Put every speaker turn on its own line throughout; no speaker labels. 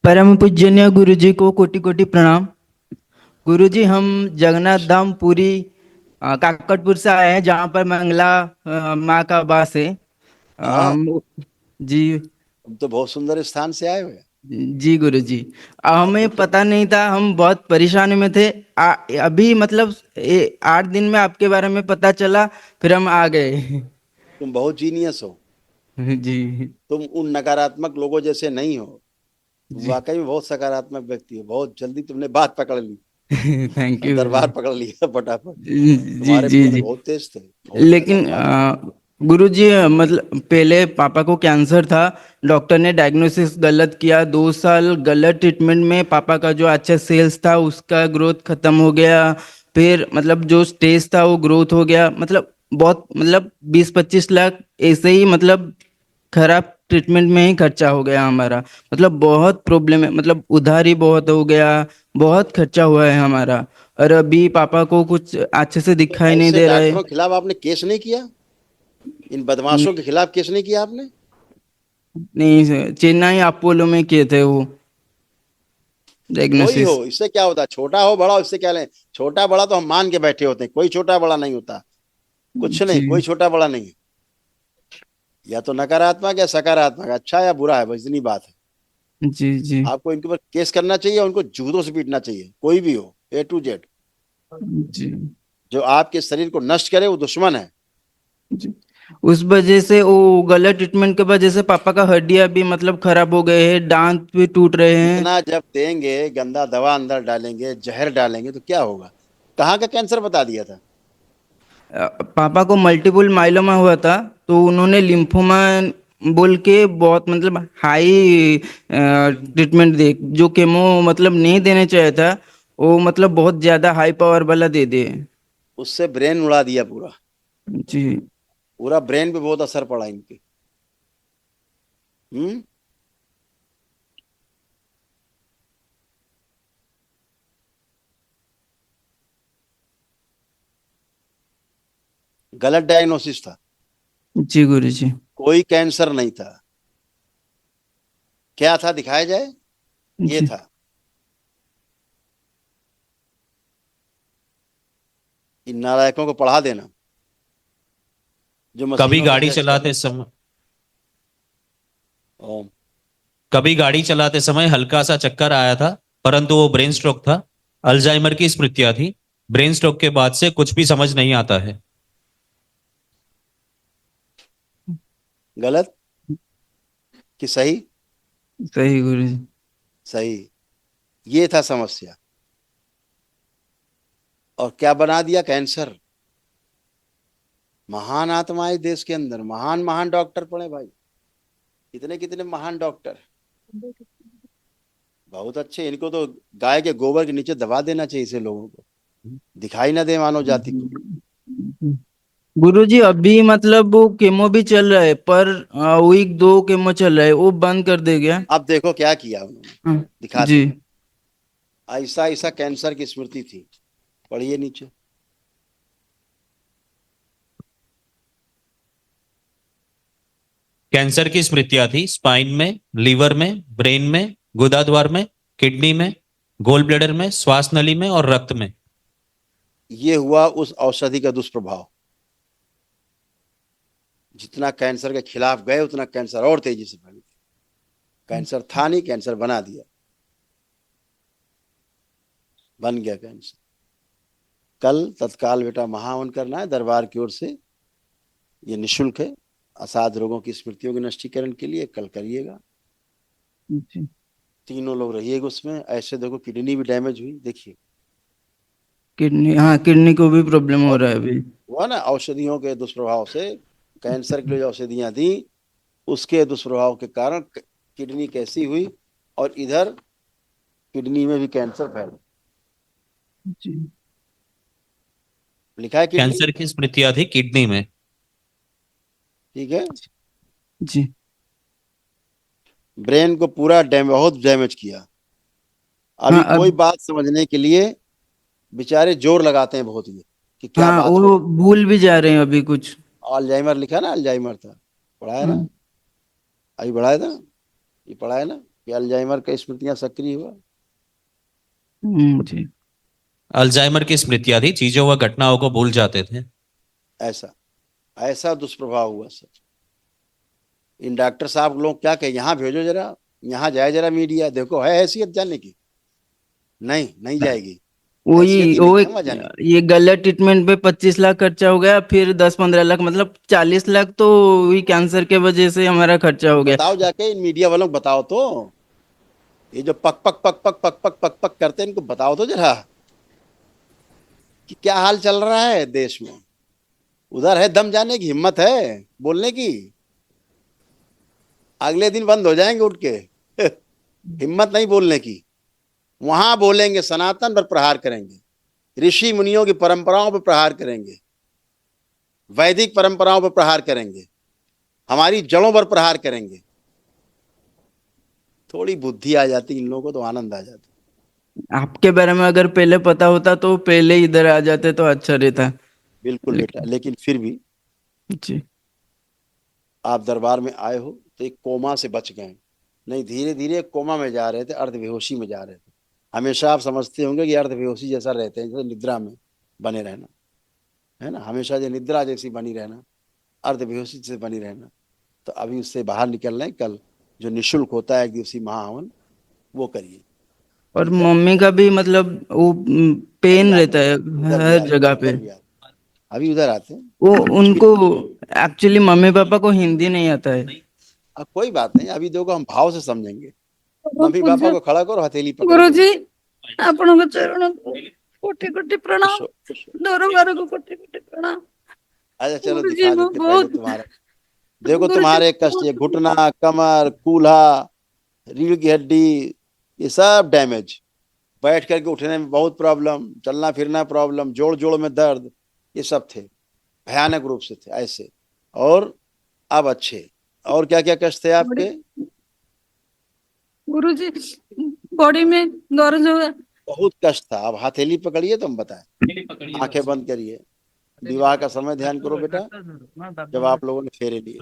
परम पूजनीय गुरु जी को कोटि कोटि प्रणाम। गुरु जी, हम जगन्नाथ धाम पुरी काकटपुर से आए हैं, जहाँ पर मंगला माँ का वास है।
हाँ,
हम जी।
तुम तो बहुत सुंदर स्थान से आए हुए।
जी गुरु जी।
तो
हमें
क्या,
पता नहीं था, हम बहुत परेशानी में थे। अभी मतलब 8 दिन में आपके बारे में पता चला, फिर हम आ गए।
तुम बहुत जीनियस हो।
जी।
तुम उन नकारात्मक लोगों जैसे नहीं हो। तुम
जी।
वाकई में बहुत सकारात्मक व्यक्ति हो। बहुत जल्दी तुमने बात पकड़ ली।
थैंक यू गुरु
दरबार
जी।
पकड़ लिया फटाफट।
जी
तुम्हारे
जी
पिता
जी।
बहुत तेज थे, बहुत
लेकिन
खतरनाक।
गुरुजी, मतलब पहले पापा को कैंसर था। डॉक्टर ने डायग्नोसिस गलत किया। 2 साल गलत ट्रीटमेंट में पापा का जो अच्छा सेल्स था उसका ग्रोथ खत्म हो गया। फिर मतलब जो स्टेज था वो ग्रोथ हो गया। मतलब बहुत, मतलब 20-25 लाख ऐसे ही, मतलब खराब ट्रीटमेंट में ही खर्चा हो गया हमारा। मतलब बहुत प्रॉब्लम है, मतलब उधारी बहुत हो गया। बहुत खर्चा हुआ है हमारा। और अभी पापा को कुछ अच्छे से
तो
दिखाई नहीं
ऐसे
दे रहा है।
डॉक्टरों के खिलाफ आपने केस नहीं किया? इन बदमाशों के खिलाफ केस नहीं किया आपने?
नहीं सर, चेन्नई अपोलो में किए थे वो
कोई
डायग्नोसिस।
हो, इससे क्या होता? छोटा हो बड़ा हो, इससे क्या लें? छोटा बड़ा तो हम मान के बैठे होते हैं, कोई छोटा बड़ा नहीं होता। कुछ
जी
नहीं, कोई छोटा बड़ा नहीं है। या तो नकारात्मक या सकारात्मक, अच्छा या बुरा है, बस इतनी बात है।
जी जी
आपको इनके ऊपर केस करना चाहिए, उनको जूतों से पीटना चाहिए, कोई भी हो, A to Z।
जी
जो आपके शरीर को नष्ट करे वो दुश्मन है।
जी। उस वजह से, वो गलत ट्रीटमेंट के वजह से पापा का हड्डियां भी मतलब खराब हो गए हैं, दांत भी टूट रहे हैं।
इतना जब देंगे, गंदा दवा अंदर डालेंगे, जहर डालेंगे तो क्या होगा? कहाँ का कैंसर बता दिया था?
पापा को मल्टीपल माइलोमा हुआ था। तो उन्होंने लिम्फोमा बोल के बहुत, मतलब हाई ट्रीटमेंट दे, जो केमो मतलब नहीं देने चाहिए था, वो मतलब बहुत ज्यादा हाई पावर वाला दे दे।
उससे ब्रेन उड़ा दिया पूरा।
जी।
पूरा ब्रेन पे बहुत असर पड़ा इनके। हम्म। गलत डायग्नोसिस था।
जी गुरु जी।
कोई कैंसर नहीं था। क्या था दिखाया जाए? ये
जी।
था। इन नालायकों को पढ़ा देना, जो
कभी
मशीनों पे
गाड़ी
टेस्ट कर।
चलाते समय
ओम।
कभी गाड़ी चलाते समय हल्का सा चक्कर आया था, परंतु वो ब्रेन स्ट्रोक था। अल्जाइमर की स्मृतियां थी। ब्रेन स्ट्रोक के बाद से कुछ भी समझ नहीं आता है।
गलत कि सही?
सही गुरु जी।
सही। ये था समस्या। और क्या बना दिया? कैंसर। महान आत्माएं देश के अंदर, महान महान डॉक्टर पड़े भाई। कितने कितने महान डॉक्टर। बहुत अच्छे। इनको तो गाय के गोबर के नीचे दबा देना चाहिए, इसे लोगों को दिखाई ना दे मानव जाति को।
गुरु जी, अभी मतलब वो केमो भी चल रहा है, पर वीक 2 केमो चल रहा है, वो बंद कर दे गया।
अब देखो क्या किया उन्होंने,
हाँ, जी।
दिखाते हैं। ऐसा ऐसा कैंसर की स्मृति थी। पढ़िए नीचे।
कैंसर की स्मृतियां थी स्पाइन में, लीवर में, ब्रेन में, गुदाद्वार में, किडनी में, गोल ब्लेडर में, श्वास नली में और रक्त में।
ये हुआ उस औषधि का दुष्प्रभाव। जितना कैंसर के खिलाफ गए, उतना कैंसर और तेजी से फैल गया। कैंसर था नहीं, कैंसर बना दिया। बन गया कैंसर। कल तत्काल बेटा महावन करना है दरबार की ओर से। ये निशुल्क है। असाध रोगों की स्मृतियों के नष्टीकरण के लिए कल करिएगा।
जी।
तीनों लोग रहिएगा उसमें। ऐसे देखो, किडनी भी डैमेज हुई, देखिए।
किडनी, हाँ, किडनी को भी प्रॉब्लम हो
और
रहा है अभी।
हुआ ना औषधियों के दुष्प्रभाव से। कैंसर के लिए जो औषधियां दी, उसके दुष्प्रभाव के कारण किडनी कैसी हुई। और इधर किडनी में भी कैंसर फैला।
जी।
लिखा है किडनी।
कैंसर की स्मृतियां थी किडनी में।
ठीक है।
जी।
ब्रेन को पूरा बहुत डैमेज किया।
हाँ
अभी कोई
अब।
बात समझने के लिए बेचारे जोर लगाते हैं बहुत, ये कि क्या
हाँ,
बात
वो
करूं।
भूल भी जा रहे हैं अभी कुछ।
अल्जाइमर लिखा ना, अल्जाइमर था। पढ़ा है ना?
हाँ।
अभी पढ़ा है ना? ये पढ़ा है ना? कि अल्जाइमर का स्मृतियां सक्रिय हुआ।
जी।
अल्जाइमर की स्मृतियां थी, चीजों व घटनाओं को भूल जाते थे।
ऐसा ऐसा दुष्प्रभाव हुआ सर। इन डॉक्टर साहब लोग क्या कहे, यहाँ भेजो जरा, यहाँ जाए जरा मीडिया, देखो है हैसियत जाने की? नहीं, नहीं जाएगी। हैसियत
वही
ही नहीं
वो
है वहाँ जाने की।
ये गलत ट्रीटमेंट पे 25 लाख खर्चा हो गया, फिर 10-15 लाख, मतलब 40 लाख तो वही कैंसर के वजह से हमारा खर्चा हो गया।
बताओ जाके इन मीडिया वालों को बताओ तो, ये जो पक पक पक पक पक पक पक पक करते हैं इनको बताओ तो जरा कि क्या हाल चल रहा है देश में। उधर है दम जाने की, हिम्मत है बोलने की, अगले दिन बंद हो जाएंगे उठ के। हिम्मत नहीं बोलने की। वहां बोलेंगे, सनातन पर प्रहार करेंगे, ऋषि मुनियों की परंपराओं पर प्रहार करेंगे, वैदिक परंपराओं पर प्रहार करेंगे, हमारी जड़ों पर प्रहार करेंगे। थोड़ी बुद्धि आ जाती इन लोगों को तो आनंद आ जाता।
आपके बारे में अगर पहले पता होता तो पहले इधर आ जाते तो अच्छा रहता।
बिल्कुल बेटा,
लेकिन
लेकिन फिर भी
जी।
आप दरबार में आए हो तो एक कोमा से बच गए, नहीं धीरे धीरे कोमा में जा रहे थे, अर्धबेहोशी में जा रहे थे। हमेशा आप समझते होंगे कि अर्धबेहोशी जैसा रहते हैं, जैसे निद्रा में बने रहना, है ना, हमेशा जो निद्रा जैसी बनी रहना, अर्धबेहोशी से बनी रहना। तो अभी उससे बाहर निकलना है। कल जो निशुल्क होता है एक दिवसीय महाहवन, वो करिए।
और
ठीक है,
मम्मी का भी मतलब वो
अभी
पेन
आ
रहता
जाओ,
है
उधर भी
हर
आ
जगह
जाओ,
पे।
उधर भी आ जाओ, अभी उधर आते हैं।
वो
कुछ भी
उनको एक्चुअली मम्मी पापा को हिंदी नहीं आता है।
कोई बात नहीं, अभी देखो हम भाव से समझेंगे।
परम
मम्मी पापा
पूज्य
को खड़ा करो, हथेली पकड़े
गुरुजी,
दोनों।
ଆପଣଙ୍କ ଚରଣକୁ କୋଟି କୋଟି
खुश
प्रणाम।
हो, खुश हो।
ଦରବାରକୁ କୋଟି କୋଟି प्रणाम।
अच्छा चलो
गुरुजी
दिखा
ମୁଁ
देते पहले
ବହୁତ
तुम्हारा। देखो
गुरुजी
तुम्हारे
ମୁଁ
कष्ट, ये
ବହୁତ
घुटना, कमर, कूल्हा, रीढ़ की हड्डी, ये सब डैमेज। बैठ करके उठने में बहुत प्रॉब्लम, चलना फिरना प्रॉब्लम, जोड़ जोड़ में दर्द, ये सब थे, भयानक रूप से थे ऐसे। और अब अच्छे। और क्या क्या कष्ट थे
बड़ी
आपके?
गुरुजी बॉडी में दर्द हुआ।
बहुत कष्ट था। अब हथेली पकड़िए तो हम बताएं, आंखें बंद करिए। विवाह का समय ध्यान करो बेटा, जब आप लोगों ने फेरे लिए।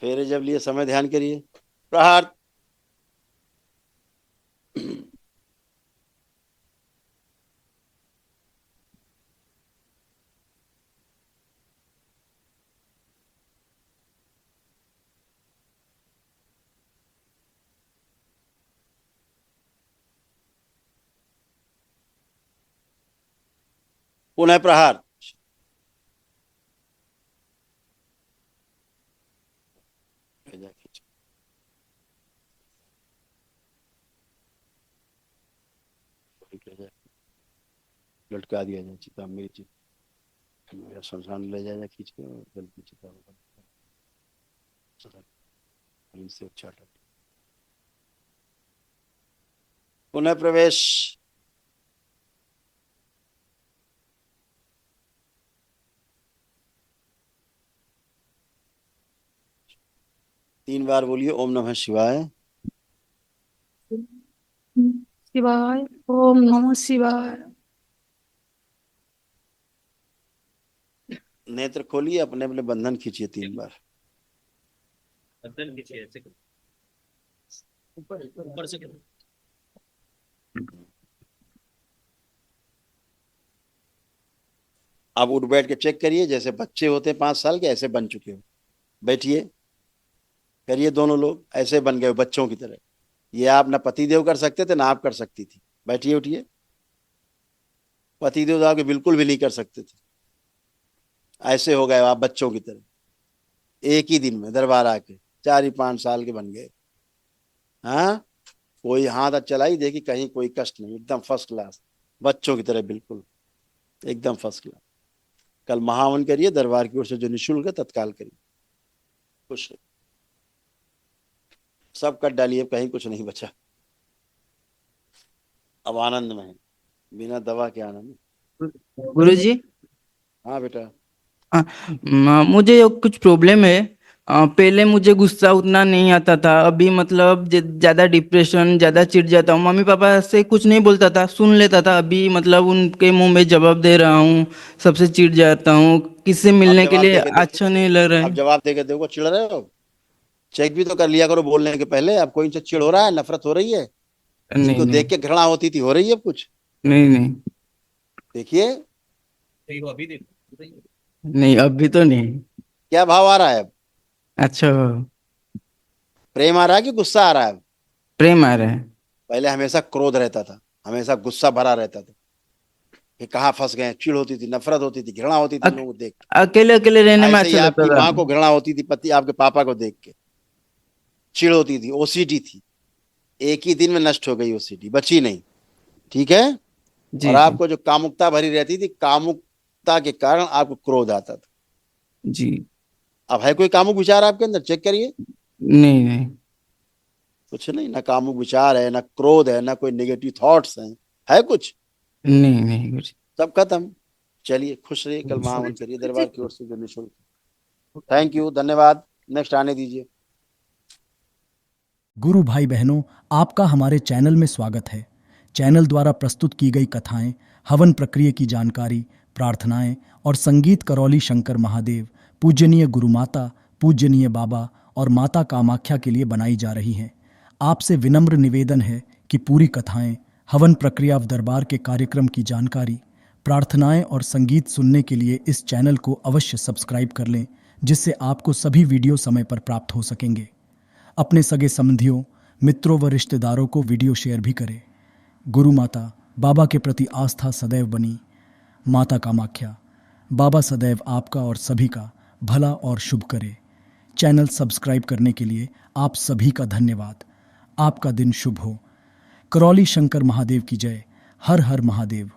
फेरे जब लिए समय ध्यान करिए। प्रहार। पुनः प्रहार। लटका दिया जाए चिता, मेरी चिता मेरा शमशान ले जाया खींच के, और जल की चिता से अच्छा। पुनः प्रवेश। 3 बार बोलिए ओम नमः शिवाय।
शिवाय ओम नमः शिवाय।
नेत्र खोलिए, अपने अपने बंधन खींचिए 3 बार।
ऊपर से
आप उठ बैठ के चेक करिए, जैसे बच्चे होते 5 साल के ऐसे बन चुके हो। बैठिए, करिए, दोनों लोग ऐसे बन गए बच्चों की तरह। ये आप ना पतिदेव कर सकते थे ना आप कर सकती थी। बैठिए, उठिए। पतिदेव आपके बिल्कुल भी नहीं कर सकते थे। ऐसे हो गए आप बच्चों की तरह, एक ही दिन में दरबार आके 4 ही 5 साल के बन गए। हाँ, कोई हाथ चला ही देखी कहीं, कोई कष्ट नहीं, एकदम फर्स्ट क्लास, बच्चों की तरह बिल्कुल, एकदम फर्स्ट क्लास। कल महावन करिए, दरबार की ओर से जो निःशुल्क है तत्काल करिए। खुश रहिए। सब कट डालिए, कहीं कुछ नहीं बचा। अब आनंद में है, बिना दवा के आनंद।
गुरुजी,
हाँ बेटा।
मुझे कुछ प्रॉब्लम है। पहले मुझे गुस्सा उतना नहीं आता था, अभी मतलब ज्यादा डिप्रेशन, ज्यादा चिढ़ जाता हूँ। मम्मी पापा से कुछ नहीं बोलता था, सुन लेता था, अभी मतलब उनके मुंह में जवाब दे रहा हूँ, सबसे चिढ़ जाता हूँ, किससे
आप
मिलने के
जवाब
लिए
दे के देखो,
अच्छा नहीं लग रहा
आप
है।
जवाब दे के देखो, चिढ़ रहे हो? चेक भी तो कर लिया करो बोलने के पहले। अब कोई इनसे चिढ़ हो रहा है, नफरत हो रही है,
नहीं
इनको
नहीं
देख के घृणा होती थी, हो रही है अब कुछ?
नहीं नहीं
देखिए
नहीं, अभी तो नहीं।
क्या भाव आ रहा है अब?
अच्छा,
प्रेम आ रहा है कि गुस्सा आ रहा है?
प्रेम आ रहा है।
पहले हमेशा क्रोध रहता था, हमेशा गुस्सा भरा रहता था कि कहाँ फंस गए, चिढ़ होती थी, नफरत होती थी, घृणा होती थी इन
अक,
लोगों को देख
अकेले अकेले
के।
रहने में
ऐसे ही
अच्छा लगता
आपकी
था।
माँ को घृणा होती थी, पति आपके पापा को देख के चिढ़ होती थी, ओसीडी थी। एक ही दिन में नष्ट हो गई ओसीडी, बची नहीं। ठीक है। और
जी जी
आपको जो कामुकता भरी रहती थी, कामुकता के कारण आपको क्रोध आता था।
जी।
अब है कोई कामुक विचार आपके अंदर? चेक करिए।
नहीं नहीं
कुछ नहीं, ना कामुक विचार है, ना क्रोध है, ना कोई नेगेटिव थॉट्स हैं। है कुछ?
नहीं नहीं कुछ।
सब खत्म। चलिए, खुश रहिए, कल महावन करिए दरबार की ओर से जो निःशुल्क। थैंक यू, धन्यवाद। नेक्स्ट आने दीजिए।
गुरु भाई बहनों, आपका हमारे चैनल में स्वागत है। चैनल द्वारा प्रस्तुत की गई कथाएं, हवन प्रक्रिया की जानकारी, प्रार्थनाएं और संगीत करौली शंकर महादेव, पूजनीय गुरु माता, पूजनीय बाबा और माता कामाख्या के लिए बनाई जा रही हैं। आपसे विनम्र निवेदन है कि पूरी कथाएं, हवन प्रक्रिया दरबार के कार्यक्रम की जानकारी, प्रार्थनाएं और संगीत सुनने के लिए इस चैनल को अवश्य सब्सक्राइब कर लें, जिससे आपको सभी वीडियो समय पर प्राप्त हो सकेंगे। अपने सगे संबंधियों, मित्रों व रिश्तेदारों को वीडियो शेयर भी करें। गुरु माता, बाबा के प्रति आस्था सदैव बनी। माता कामाख्या, बाबा सदैव आपका और सभी का भला और शुभ करे। चैनल सब्सक्राइब करने के लिए आप सभी का धन्यवाद। आपका दिन शुभ हो। करौली शंकर महादेव की जय। हर हर महादेव।